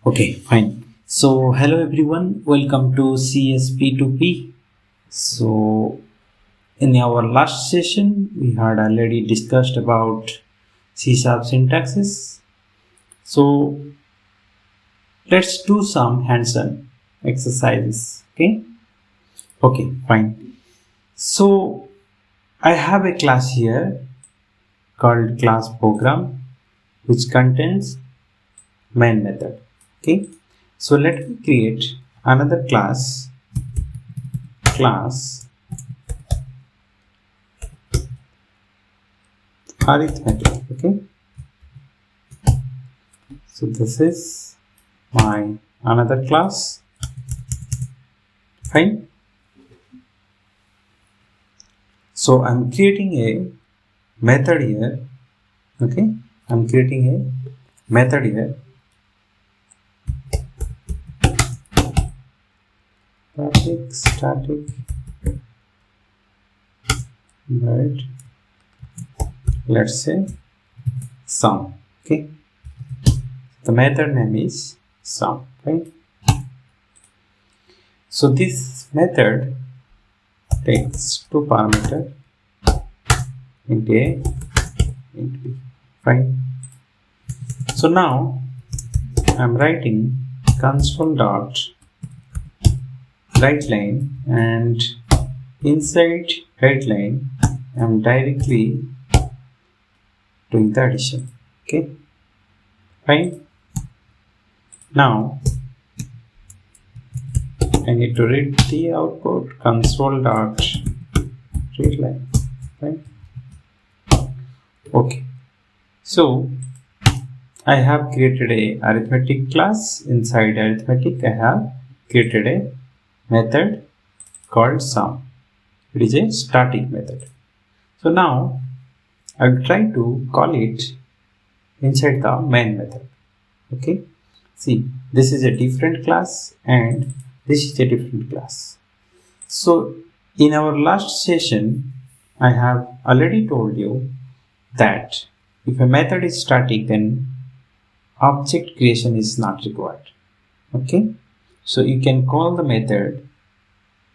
Okay, fine. So, hello everyone, welcome to CSP2P. So, in our last session, we had already discussed about C# syntaxes. So, let's do some hands-on exercises. Okay, fine. So, I have a class here called class program, which contains main method. Okay, so let me create another class arithmetic. Okay, so this is my another class. Fine. So I'm creating a method here. Okay, I'm creating a method here. Static, right? Let's say sum. Okay, the method name is sum. Right. So this method takes two parameters, int a, int b. Fine. So now I'm writing console dot write line, and inside write line I'm directly doing the addition. Okay, fine. Now I need to read the output console dot read line. Right. Okay, so I have created a arithmetic class. Inside arithmetic I have created a method called sum. It is a static method. So now I will try to call it inside the main method. Okay, see, this is a different class and this is a different class. So in our last session I have already told you that if a method is static, then object creation is not required. Okay, so you can call the method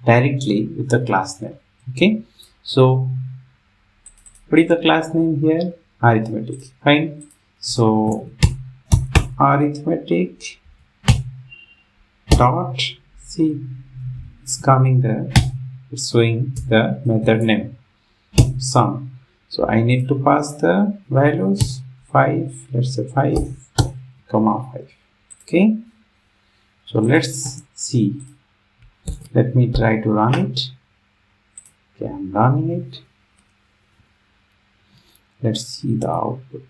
directly with the class name. Okay, so what is the class name here? Arithmetic. Fine. So arithmetic dot see, it's coming there, it's showing the method name sum. So I need to pass the values 5, let's say 5 comma 5. Okay, so let's see. Let me try to run it. Okay, I'm running it. Let's see the output.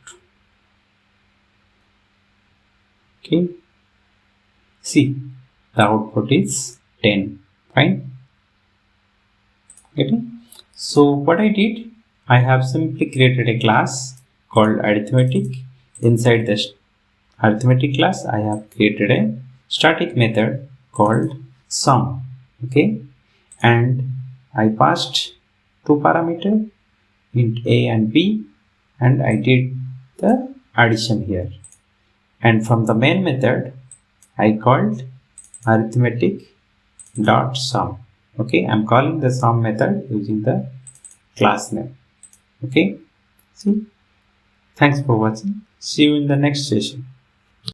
Okay, see, the output is 10. Fine. Okay, so what I did, I have simply created a class called arithmetic. Inside the arithmetic class I have created a static method called sum. Okay, and I passed two parameters, int a and b, and I did the addition here. And from the main method I called arithmetic dot sum. Okay, I'm calling the sum method using the class name. Okay, see, thanks for watching. See you in the next session.